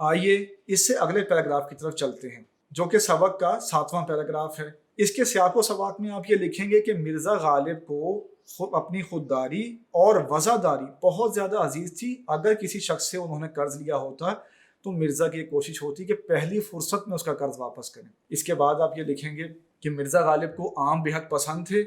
آئیے اس سے اگلے پیراگراف کی طرف چلتے ہیں جو کہ سبق کا 7واں پیراگراف ہے۔ اس کے سیاق و سباق میں آپ یہ لکھیں گے کہ مرزا غالب کو اپنی خودداری اور وفاداری بہت زیادہ عزیز تھی۔ اگر کسی شخص سے انہوں نے قرض لیا ہوتا تو مرزا کی کوشش ہوتی کہ پہلی فرصت میں اس کا قرض واپس کریں۔ اس کے بعد آپ یہ لکھیں گے کہ مرزا غالب کو آم بے حد پسند تھے،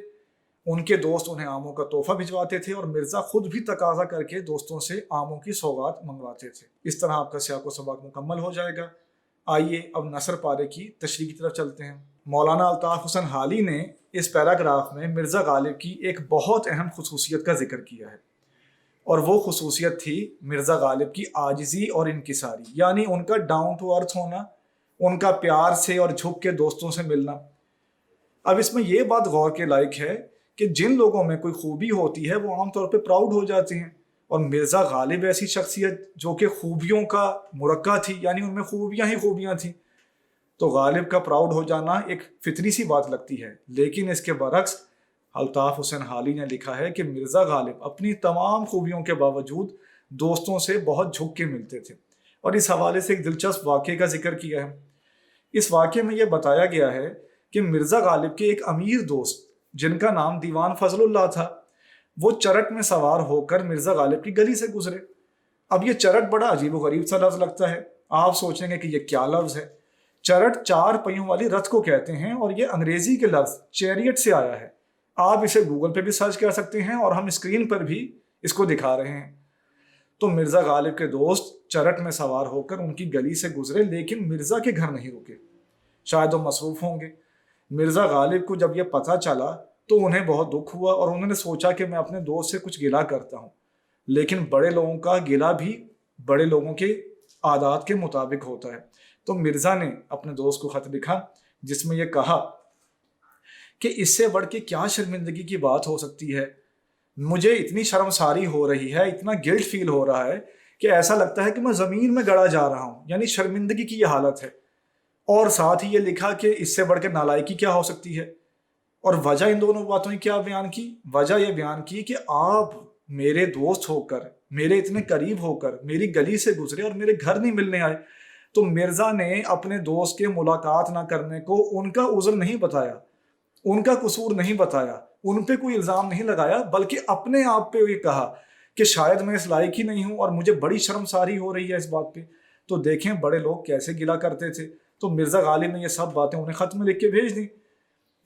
ان کے دوست انہیں آموں کا تحفہ بھجواتے تھے اور مرزا خود بھی تقاضا کر کے دوستوں سے آموں کی سوغات منگواتے تھے۔ اس طرح آپ کا سیاق و سباق مکمل ہو جائے گا۔ آئیے اب نثر پارے کی تشریح کی طرف چلتے ہیں۔ مولانا الطاف حسن حالی نے اس پیراگراف میں مرزا غالب کی ایک بہت اہم خصوصیت کا ذکر کیا ہے، اور وہ خصوصیت تھی مرزا غالب کی عاجزی اور انکساری، یعنی ان کا ڈاؤن ٹو ارتھ ہونا، ان کا پیار سے اور جھک کے دوستوں سے ملنا۔ اب اس میں یہ بات غور کے لائق ہے کہ جن لوگوں میں کوئی خوبی ہوتی ہے وہ عام طور پہ پراؤڈ ہو جاتے ہیں، اور مرزا غالب ایسی شخصیت جو کہ خوبیوں کا مرکہ تھی، یعنی ان میں خوبیاں ہی خوبیاں تھیں، تو غالب کا پراؤڈ ہو جانا ایک فطری سی بات لگتی ہے۔ لیکن اس کے برعکس الطاف حسین حالی نے لکھا ہے کہ مرزا غالب اپنی تمام خوبیوں کے باوجود دوستوں سے بہت جھک کے ملتے تھے، اور اس حوالے سے ایک دلچسپ واقعے کا ذکر کیا ہے۔ اس واقعے میں یہ بتایا گیا ہے کہ مرزا غالب کے ایک امیر دوست جن کا نام دیوان فضل اللہ تھا، وہ چرٹ میں سوار ہو کر مرزا غالب کی گلی سے گزرے۔ اب یہ چرٹ بڑا عجیب و غریب سا لفظ لگتا ہے، آپ سوچیں گے کہ یہ کیا لفظ ہے۔ چرٹ 4 پہیوں والی رتھ کو کہتے ہیں، اور یہ انگریزی کے لفظ چیریٹ سے آیا ہے۔ آپ اسے گوگل پہ بھی سرچ کر سکتے ہیں، اور ہم اسکرین پر بھی اس کو دکھا رہے ہیں۔ تو مرزا غالب کے دوست چرٹ میں سوار ہو کر ان کی گلی سے گزرے، لیکن مرزا کے گھر نہیں رکے، شاید وہ مصروف ہوں گے۔ مرزا غالب کو جب یہ پتہ چلا تو انہیں بہت دکھ ہوا، اور انہوں نے سوچا کہ میں اپنے دوست سے کچھ گلہ کرتا ہوں، لیکن بڑے لوگوں کا گلہ بھی بڑے لوگوں کے عادات کے مطابق ہوتا ہے۔ تو مرزا نے اپنے دوست کو خط لکھا جس میں یہ کہا کہ اس سے بڑھ کے کیا شرمندگی کی بات ہو سکتی ہے، مجھے اتنی شرمساری ہو رہی ہے، اتنا گلٹ فیل ہو رہا ہے کہ ایسا لگتا ہے کہ میں زمین میں گڑا جا رہا ہوں، یعنی شرمندگی کی یہ حالت ہے۔ اور ساتھ ہی یہ لکھا کہ اس سے بڑھ کے نالائکی کیا ہو سکتی ہے، اور وجہ ان دونوں باتوں کی کیا بیان کی؟ وجہ یہ بیان کی کہ آپ میرے دوست ہو کر، میرے اتنے قریب ہو کر میری گلی سے گزرے اور میرے گھر نہیں ملنے آئے۔ تو مرزا نے اپنے دوست کے ملاقات نہ کرنے کو ان کا عذر نہیں بتایا، ان کا قصور نہیں بتایا، ان پہ کوئی الزام نہیں لگایا، بلکہ اپنے آپ پہ یہ کہا کہ شاید میں اس لائق ہی نہیں ہوں اور مجھے بڑی شرمساری ہو رہی ہے اس بات پہ۔ تو دیکھیں بڑے لوگ کیسے گلہ کرتے تھے۔ تو مرزا غالب نے یہ سب باتیں انہیں خط میں لکھ کے بھیج دیں۔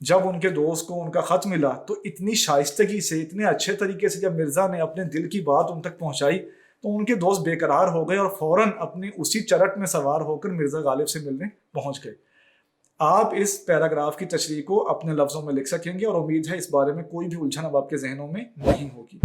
جب ان کے دوست کو ان کا خط ملا تو اتنی شائستگی سے، اتنے اچھے طریقے سے جب مرزا نے اپنے دل کی بات ان تک پہنچائی تو ان کے دوست بے قرار ہو گئے، اور فوراً اپنی اسی چرٹ میں سوار ہو کر مرزا غالب سے ملنے پہنچ گئے۔ آپ اس پیراگراف کی تشریح کو اپنے لفظوں میں لکھ سکیں گے، اور امید ہے اس بارے میں کوئی بھی الجھن اب آپ کے ذہنوں میں نہیں ہوگی۔